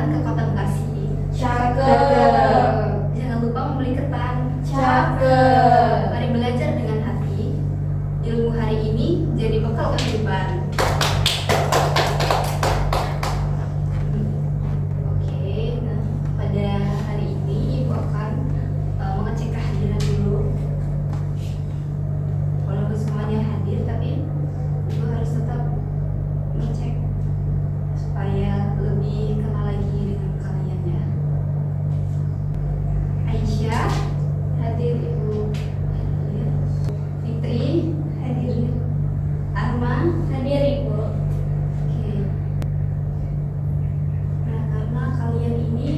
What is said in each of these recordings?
jalan-jalan ke Kota Bekasi. Cakep. Jangan lupa membeli ketan. Cakep. Mari belajar dengan hati. Ilmu hari ini jadi bekal kehidupan. Oke, nah pada hari ini Ibu akan mengecek kehadiran dulu. Walaupun semuanya hadir, tapi Ibu harus tetap mengecek supaya lebih kenal lagi dengan kalian ya. Aisyah hadir, Ibu hadir. Fitri hadir. Arma hadir, Ibu. Oke. Nah, karena kalian ini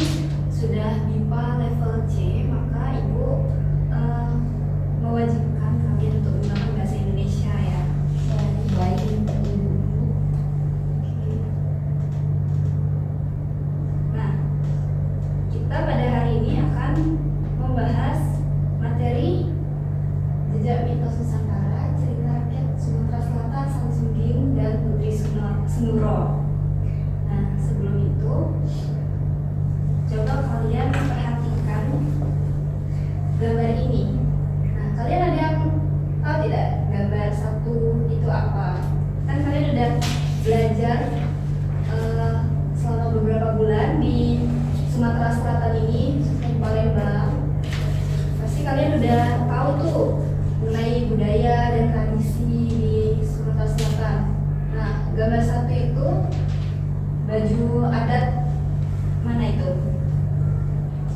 sudah MIPA level C, maka Ibu mewajibkan kalian untuk menggunakan bahasa Indonesia ya. Baik. Nah, kita pada hari ini akan membahas materi jejak mitos Nusantara, cerita rakyat Sumatera Selatan, Samsudin dan Putri Senuro. Nah, sebelum itu, coba kalian perhatikan gambar ini. Nah, kalian ada yang tahu tidak gambar satu itu apa? Kan kalian udah belajar selama beberapa bulan di Sumatera Selatan ini, di Palembang. Pasti kalian udah tahu tuh mengenai budaya dan tradisi di Sumatera Selatan. Nah, gambar satu itu baju adat mana itu?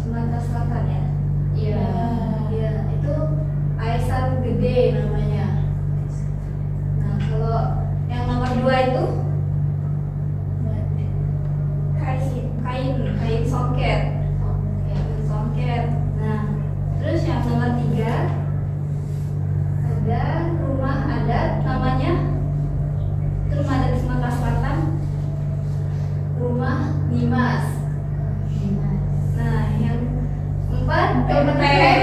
Sumatera Selatan ya? Iya. Iya, itu Aisan Gede namanya. Nah, kalau yang nomor 2 itu kain songket. Kain songket. Nah, terus yang nomor 3 ada rumah adat namanya, itu rumah adat di Sumatera Selatan, rumah Dimas. Nah, yang 4 pempek.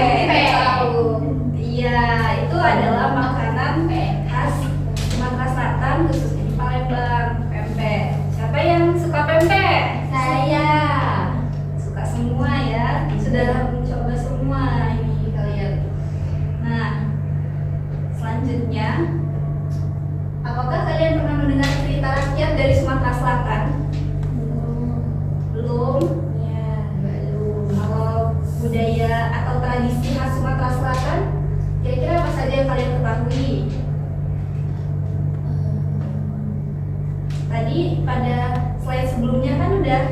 Iya, itu adalah makanan khas Sumatera Selatan, khususnya di Palembang, pempek. Siapa yang suka pempek? Saya. Suka semua ya, sudah mencoba semua ini kalian. Nah, selanjutnya, apakah kalian pernah mendengar cerita rakyat dari Sumatera Selatan? Belum? Ya, belum. Kalau budaya atau tradisi khas Sumatera Selatan, kira-kira apa saja yang kalian ketahui? Tadi pada slide sebelumnya kan udah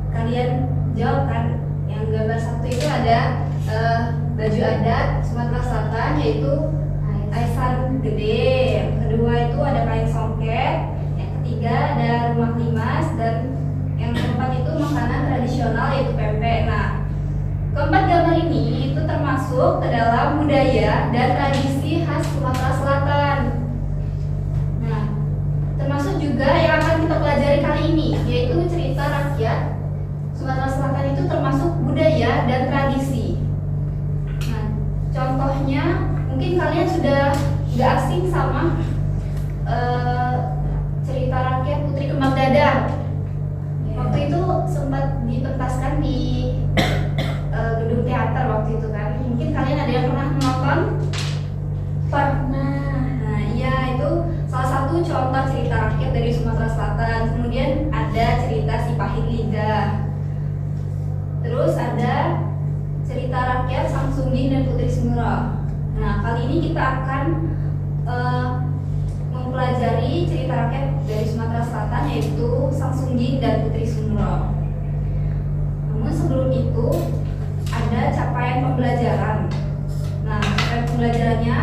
kalian jawab kan, yang gambar satu itu ada baju adat Sumatera Selatan, yaitu Aisan Gede. Yang kedua itu ada kain songket. Yang ketiga ada rumah Dimas, dan yang keempat itu makanan tradisional yaitu pempek. Nah, keempat gambar ini itu termasuk ke dalam budaya dan tradisi khas Sumatera Selatan. Nah, termasuk juga yang akan kita pelajari kali ini, yaitu cerita rakyat Sumatera Selatan itu termasuk budaya dan tradisi. Nah, contohnya mungkin kalian sudah gak asing sama cerita rakyat Putri Kembang Dadang. Waktu itu sempat dipentaskan di gedung teater waktu itu kan. Mungkin kalian ada yang pernah menonton? Pernah. Nah, iya, itu salah satu contoh cerita rakyat dari Sumatera Selatan. Kemudian ada cerita Si Pahit Lidah. Terus ada cerita rakyat Samsudin dan Putri Senuro. Nah, kali ini kita akan mempelajari cerita rakyat dari Sumatera Selatan, yaitu Samsudin dan Putri Senuro. Namun sebelum itu ada capaian pembelajaran. Nah, capaian pembelajarannya,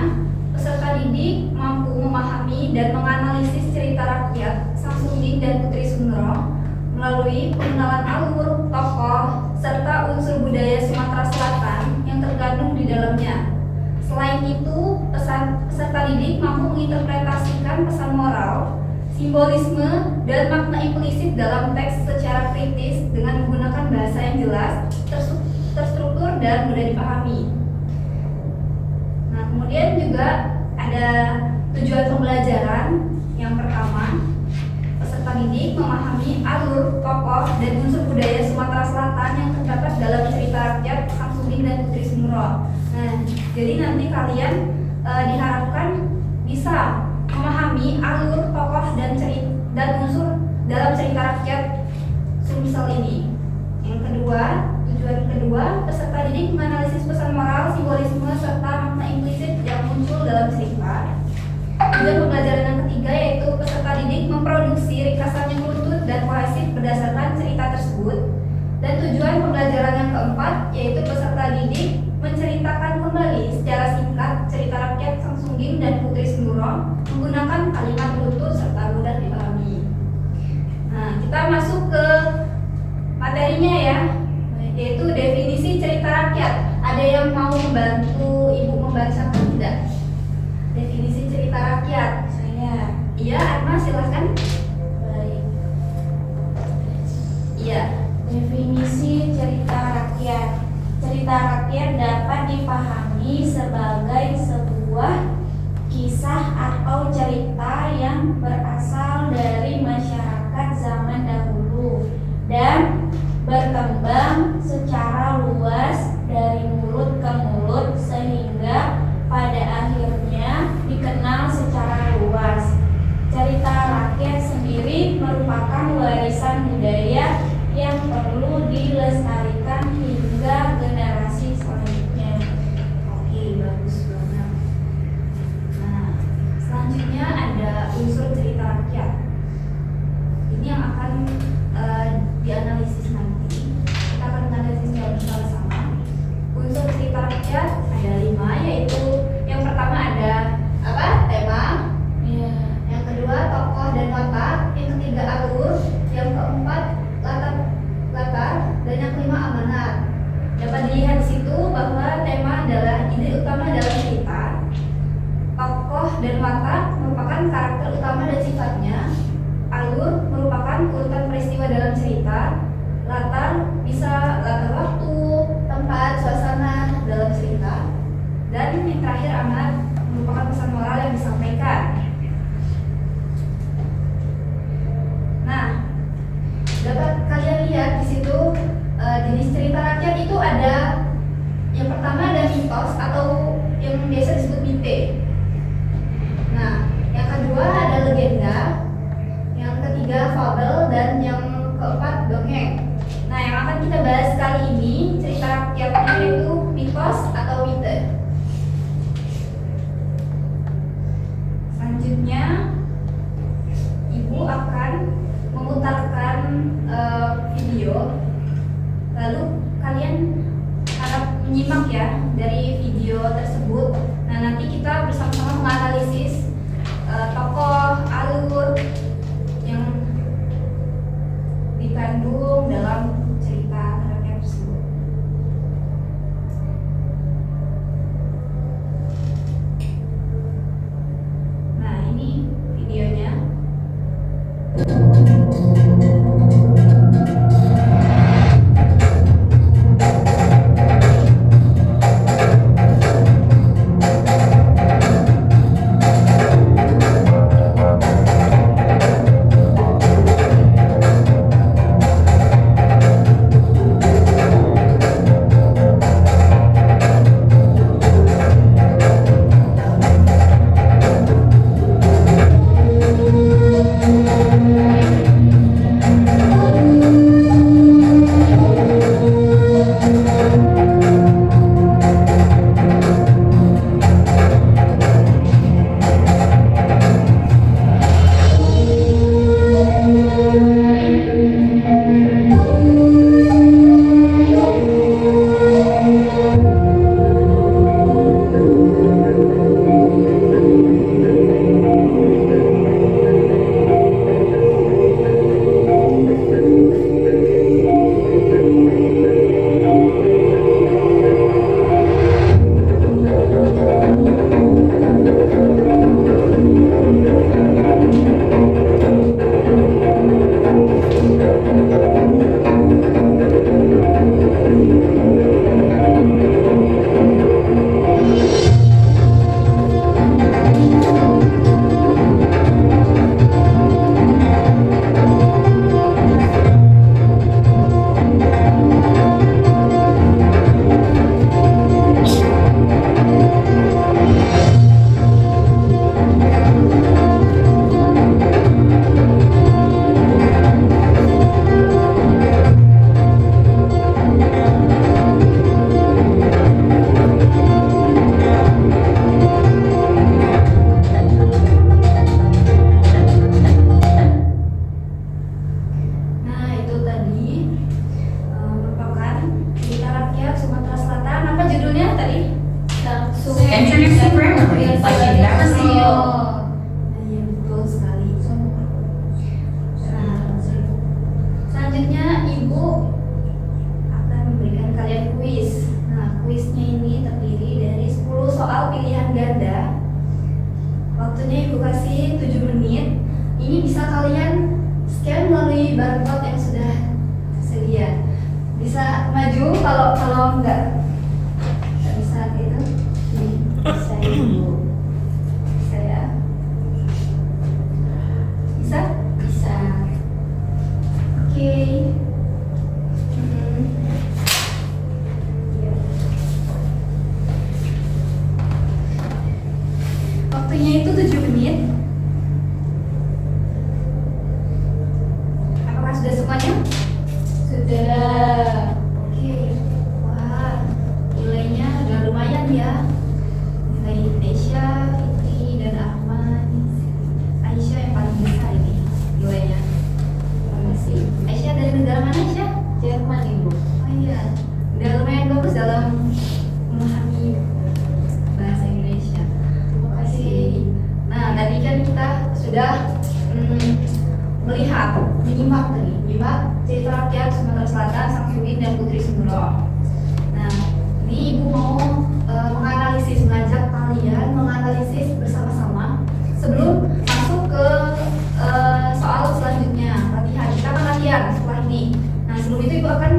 peserta didik mampu memahami dan menganalisis cerita rakyat Samsudin dan Putri Senuro melalui pengenalan alur, tokoh, serta unsur budaya Sumatera Selatan yang terkandung di dalamnya. Selain itu, peserta didik mampu menginterpretasikan pesan moral, simbolisme, dan makna implisit dalam teks secara kritis dengan menggunakan bahasa yang jelas, terstruktur, dan mudah dipahami. Nah, kemudian juga ada tujuan pembelajaran. Yang pertama, peserta peserta didik memahami alur, tokoh, dan unsur budaya Sumatera Selatan yang terdapat dalam cerita rakyat Samsudin dan Putri Sumuro. Nah, jadi nanti kalian diharapkan bisa memahami alur, tokoh, dan unsur dalam cerita rakyat Sumsel ini. Yang kedua, tujuan kedua, peserta didik menganalisis pesan moral, simbolisme, serta makna implisit yang muncul dalam cerita. Tujuan pembelajaran yang ketiga yaitu peserta didik memproduksi ringkasan yang runtut dan kohesif berdasarkan cerita tersebut. Dan tujuan pembelajaran yang keempat yaitu peserta didik menceritakan kembali secara singkat cerita rakyat Samsudin dan Putri Sumuro menggunakan kalimat runtut serta mudah dipahami. Nah, kita masuk ke materinya ya, yaitu definisi cerita rakyat. Ada yang mau membantu ibu membacakan tidak? Definisi cerita rakyat. Saya. Iya, Atma silahkan. Baik. Iya. Definisi cerita rakyat. Cerita rakyat dapat dipahami sebagai sebuah kisah atau cerita yang berasal dari masyarakat zaman dahulu dan berkembang secara luas dari mulut ke mulut sehingga pada akhirnya dikenal secara luas. Cerita rakyat sendiri merupakan warisan budaya yang perlu dilestarikan hingga generasi selanjutnya. Oke, bagus banget. Nah, selanjutnya ada unsur cerita rakyat. Ini yang akan dianalisis nanti. Kita akan menganalisisnya bersama-sama. Unsur cerita rakyat ada 5, yaitu yang pertama ada apa? Tema. Iya. Yang kedua tokoh dan watak. Yang ketiga alur. Yang keempat latar. Dan yang kelima amanat. Dapat dilihat di situ bahwa tema adalah ide utama dalam cerita. Tokoh dan watak merupakan karakter utama dan sifatnya. Alur merupakan urutan peristiwa dalam cerita. Latar bisa latar waktu, tempat, suasana dalam cerita. Dan yang terakhir amanat merupakan pesan moral yang disampaikan. Nah, dapat kalian lihat di situ jenis cerita rakyat itu ada yang pertama ada mitos atau yang biasa disebut mite. Nah, yang kedua ada legenda, yang ketiga fabel, dan yang keempat dongeng. Nah, yang akan kita bahas kali ini cerita rakyatnya itu mitos atau mite. Selanjutnya, ibu akan memutarkan video. Lalu kalian harap menyimak ya dari video tersebut. Nah, nanti kita bersama-sama menganalisis tokoh, alur yang kalau nggak bisa gitu, nih bisa ibu. Bisa ya? Bisa? Bisa. Oke. Iya. Waktunya itu 7 menit. Apakah sudah semuanya? Sudah. Oke. Wah, nilainya udah lumayan ya. Nilai Aisyah, Fitri, dan Ahmad. Aisyah yang paling besar ini nilainya. Terima kasih. Aisyah dari negara mana, Aisyah? Jerman, Ibu. Oh iya. Udah lumayan bagus dalam memahami bahasa Indonesia. Terima kasih. Nah, tadi kan kita sudah menyimak cerita rakyat Sumatera Selatan, Samsudin dan Putri Sumuro. Nah, ini Ibu mau mengajak kalian menganalisis bersama-sama sebelum masuk ke soal selanjutnya. Latihan, kita akan latihan setelah ini. Nah, sebelum itu Ibu akan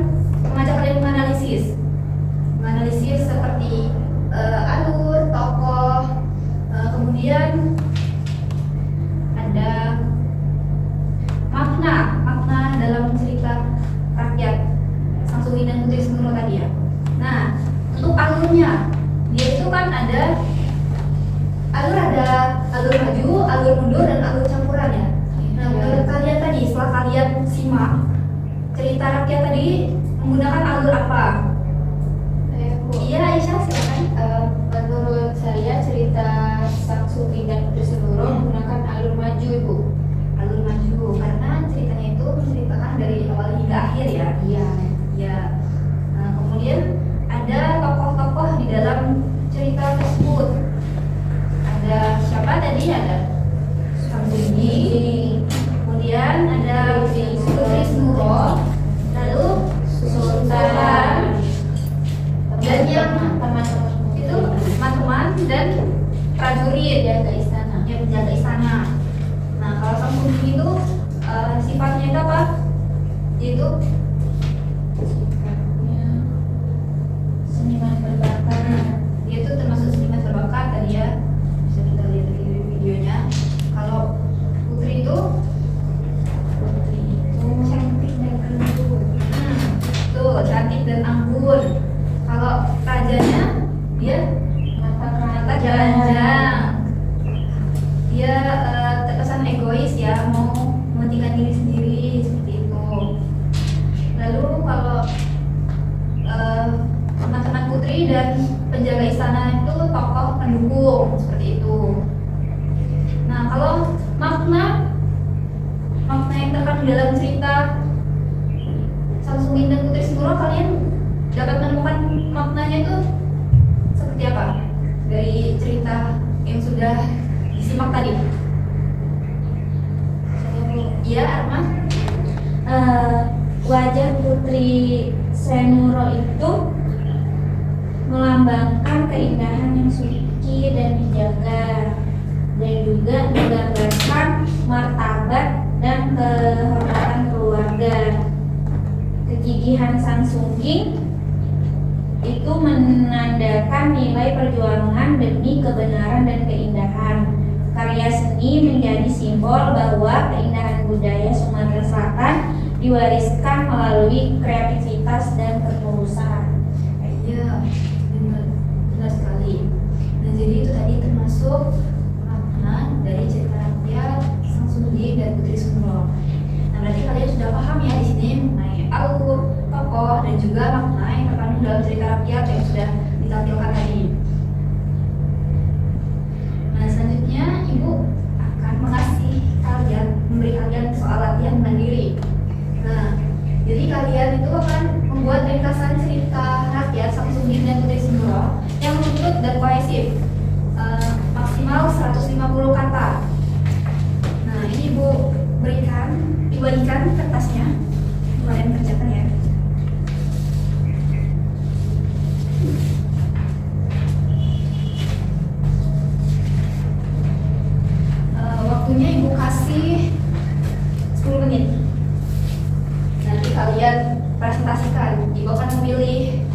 mengajak kalian menganalisis seperti alur, tokoh, kemudian ada makna dalam cerita rakyat Samsudin dan Putri Sumuro tadi ya. Nah, untuk alurnya, dia itu kan ada alur maju, alur mundur, dan alur campuran ya. Nah, menurut kalian tadi setelah kalian simak cerita rakyat tadi menggunakan alur apa? Iya, Aisyah silakan. Menurut saya cerita Samsudin dan Putri Sumuro menggunakan alur maju, Ibu. Alur maju karena ceritanya itu menceritakan dari awal hingga akhir ya. Iya. Ya. Nah, kemudian ada tokoh-tokoh di dalam cerita tersebut. Ada siapa tadi? Ada Samsudin. Kemudian ada Putri Sumuro. Lalu Sultan. Dan yang teman-teman itu teman-teman dan prajurit jaga istana. yang menjaga istana. Nah, kalau Samsudin itu sifatnya itu apa? Yaitu Sifatnya seniman berbakat. dia itu termasuk seniman berbakat tadi ya, bisa kita lihat di videonya. Kalau Putri itu cantik dan anggun. Tuh, cantik dan anggun. Kalau rajanya dia mata telanjang. Dia terkesan egois ya, mau mementingkan diri sendiri seperti itu. Lalu kalau teman-teman Putri dan penjaga istana itu tokoh pendukung seperti itu. Nah, kalau makna yang terkandung dalam cerita Samsudin dan Putri Sumuro, kalian dapat menemukan maknanya itu seperti apa dari cerita yang sudah disimak tadi? Iya, Arma. Wajah Putri Sumuro itu melambangkan keindahan yang suci dan dijaga, dan juga menggambarkan martabat dan kehormatan keluarga. Kegigihan Samsudin itu menandakan nilai perjuangan demi kebenaran dan keindahan. Karya seni menjadi simbol bahwa keindahan budaya Sumatera Selatan diwariskan melalui kreativitas dan ketulusan. Iya, benar sekali. Nah, jadi itu tadi termasuk makna dari cerita rakyat Samsudin dan Putri Sumuro. Nah, berarti kalian sudah paham ya di sini mengenai alur, tokoh, dan juga makna yang terkandung dalam cerita rakyat yang sudah ditampilkan tadi. Nah, selanjutnya Ibu akan memberi kalian soal latihan mandiri. Nah, jadi kalian itu akan membuat ringkasan cerita rakyat Samsudin dan Putri Sumuro yang runtut dan kohesif, maksimal 150 kata. Nah, ini Ibu bagikan kertasnya, kalian kerjakan ya. Waktunya Ibu kasih 10 menit. Nanti kalian presentasikan. Ibu akan memilih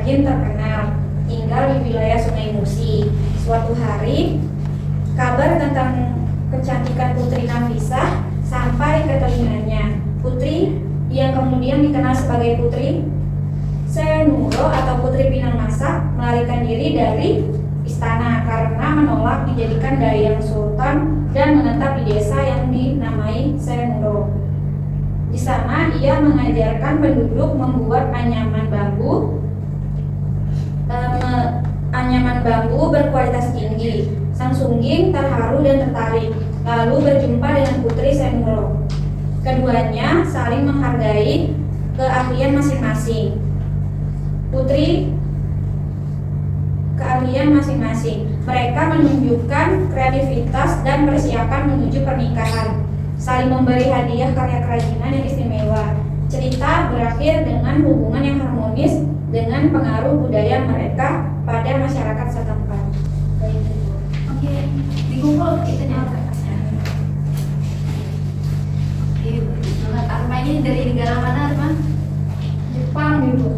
pengrajin terkenal, tinggal di wilayah Sungai Musi. Suatu hari, kabar tentang kecantikan Putri Nafisah sampai ke telinganya. Putri yang kemudian dikenal sebagai Putri Senuro atau Putri Pinang Masak melarikan diri dari istana karena menolak dijadikan dayang sultan dan menetap di desa yang dinamai Senuro. Di sana ia mengajarkan penduduk membuat anyaman bambu berkualitas tinggi. Sang Sungging terharu dan tertarik, lalu berjumpa dengan Putri Senuro. Keduanya saling menghargai keahlian masing-masing. Mereka menunjukkan kreativitas dan persiapan menuju pernikahan, saling memberi hadiah karya kerajinan yang istimewa. Cerita berakhir dengan hubungan yang harmonis dengan pengaruh budaya mereka pada masyarakat setempat. Oke, dikumpul kita kertasnya. Oke, bagus banget. Arma ini dari negara mana, Arma? Jepang Ibu.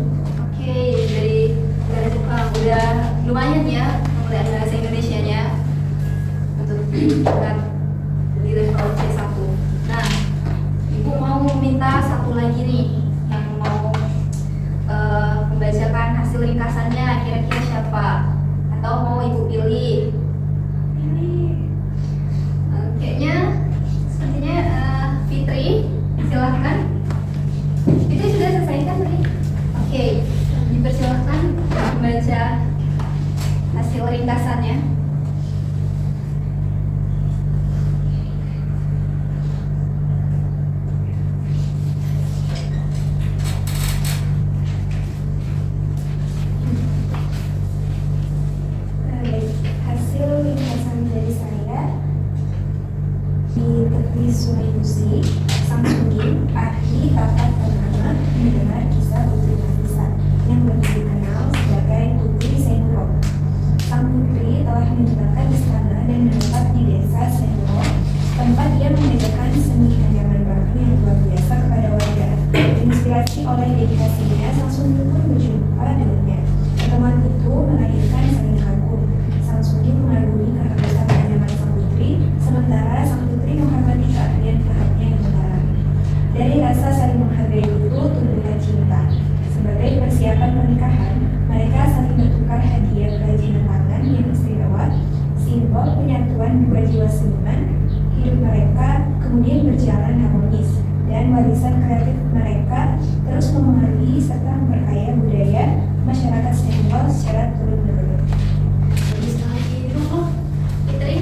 Oke, dari negara Jepang. Udah lumayan ya mulai bahasa Indonesianya untuk tingkat di level C1. Nah, Ibu mau minta satu lagi nih yang mau membacakan hasil ringkasannya, kira-kira siapa? Atau mau Ibu pilih? Kayaknya sepertinya Fitri, silahkan. Fitri sudah selesai kan tadi? Oke, dipersilahkan membaca hasil ringkasannya. Hasil ringkasan dari saya di tepi Sungai Musi, Sang Sungging, ahli tata ternama, mendengar kisah Putri Nafisah yang lebih dikenal sebagai Putri Senuro. Sang putri telah meninggalkan istana dan menetap di desa Senuro, tempat ia mengajarkan seni anyaman bambu yang luar biasa kepada warga. Terinspirasi oleh dedikasinya, Sang Sungging pun berjumpa dengannya. Pertemuan itu melahirkan saling kagum. Sang Sungging mengagumi keharusan anyaman sang putri, sementara sang putri menghormati keahlian pahitnya yang mendalam. Dari rasa saling menghargai itu tumbuhlah cinta. Sebagai persiapan pernikahan, mereka saling bertukar hadiah kerajinan tangan yang istimewa, simbol penyatuan dua jiwa seniman. Hidup mereka kemudian berjalan harmonis, dan warisan kreatif mereka terus memengaruhi serta memperkaya budaya masyarakat Senegal secara turun-menurun. Bagus sekali dulu, Fitri.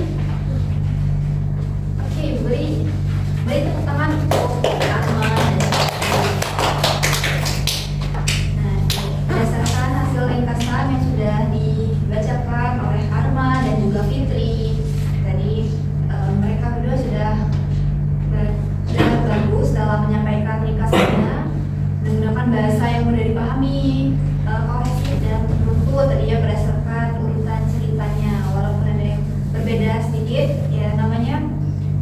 Oke, beri tepuk tangan untuk Arma dan Nah, berdasarkan hasil ringkasan yang sudah dibacakan oleh Arma dan juga Fitri, tadi mereka berdua sudah bagus dalam menyampaikan ringkasannya menggunakan bahasa yang mudah dipahami, kohesif dan runtut. Tadi ya berdasarkan urutan ceritanya, walaupun ada yang berbeda sedikit, ya namanya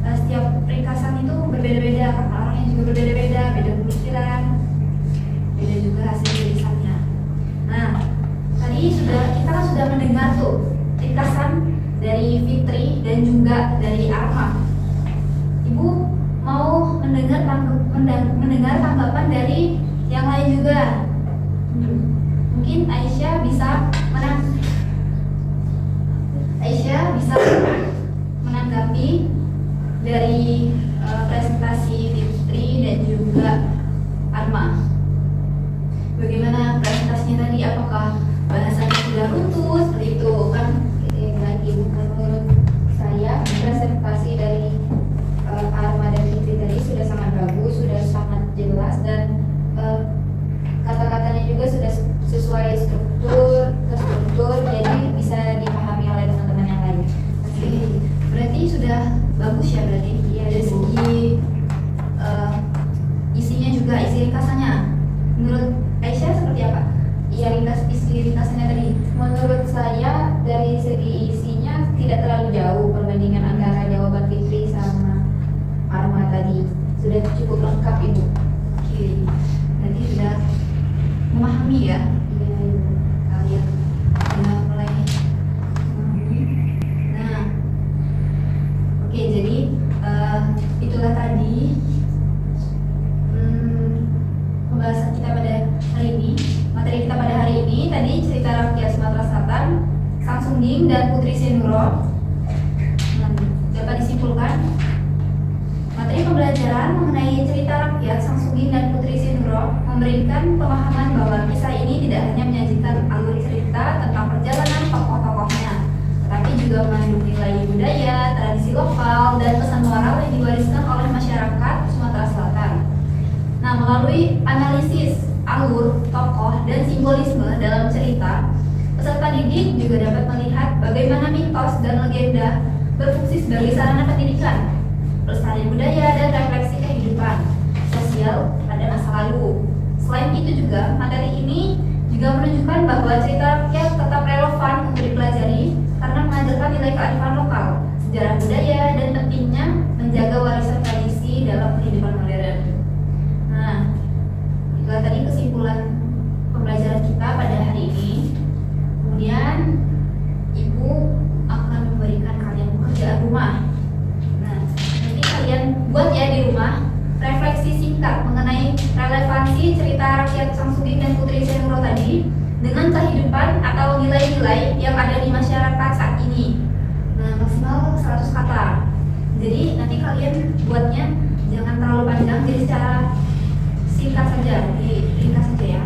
setiap ringkasan itu berbeda-beda karena orangnya juga berbeda-beda, beda pemikiran, beda juga hasil tulisannya. Nah, tadi kita kan sudah mendengar tuh ringkasan dari Fitri dan juga dari Arma. Ibu mau mendengar tanggapan dari yang lain juga. Mungkin Aisyah bisa menanggapi dari presentasi Fitri dan juga Arma. Bagaimana presentasinya tadi? Apakah bahasanya sudah runtuh seperti itu kan? Baik Ibu, menurut saya presentasi dari Arma dan Fitri tadi sudah sangat bagus, sudah sangat jelas, dan kata-katanya juga sudah sesuai terstruktur, jadi bisa dipahami oleh teman-teman yang lain. Oke, berarti sudah bagus ya berarti. Iya, Dari Ibu. segi isinya juga, isi ringkasannya. Menurut Aisyah seperti apa? Isi ringkasannya tadi. Menurut saya dari segi isinya tidak terlalu jauh perbandingan antara jawaban Fitri sama Arma tadi, sudah cukup lengkap Ibu. Oke, berarti sudah memahami ya. Iya Ibu. penjelasan mengenai cerita rakyat Sang Sugeng dan Putri Sinuro memberikan pemahaman bahwa kisah ini tidak hanya menyajikan alur cerita tentang perjalanan tokoh-tokohnya, tetapi juga mengandung nilai budaya, tradisi lokal, dan pesan moral yang diwariskan oleh masyarakat Sumatera Selatan. Nah, melalui analisis alur, tokoh, dan simbolisme dalam cerita, peserta didik juga dapat melihat bagaimana mitos dan legenda berfungsi sebagai sarana pendidikan, pelestarian budaya, dan refleksi kehidupan sosial pada masa lalu. Selain itu juga, materi ini juga menunjukkan bahwa cerita rakyat tetap relevan untuk dipelajari karena mengajarkan nilai kearifan lokal, sejarah budaya, dan pentingnya menjaga warisan tradisi dalam kehidupan modern. Nah, itulah tadi kesimpulan pembelajaran kita pada hari ini. Kemudian, Ibu akan memberikan kalian pekerjaan rumah. Nah, nanti kalian buat ya di rumah refleksi singkat mengenai relevansi cerita rakyat Sang Sugeng dan Putri Sinuro tadi dengan kehidupan atau nilai-nilai yang ada di masyarakat saat ini. Nah, maksimal 100 kata. Jadi nanti kalian buatnya jangan terlalu panjang, jadi secara singkat saja, ringkas saja ya.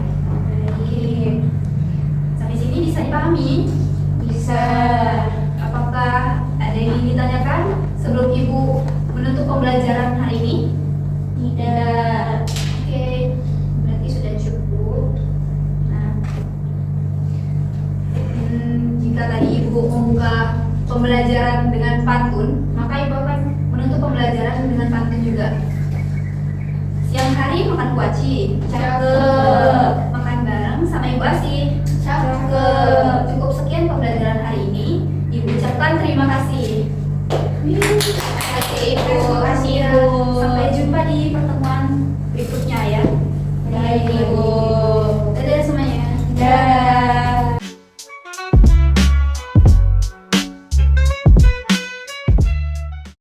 Baik. Sampai sini bisa dipahami? Bisa. Apakah ada yang ingin ditanyakan sebelum Ibu menutup pembelajaran hari ini? Tidak. Oke, berarti sudah cukup. Nah, jika tadi Ibu membuka pembelajaran dengan pantun, maka Ibu akan menutup pembelajaran dengan pantun juga. Siang hari makan kuaci, cakep. Makan bareng sama Ibu Asih, cakep. Cukup sekian pembelajaran hari ini. Ibu ucapkan terima kasih. Terima kasih Ibu. Terima kasih, Ibu.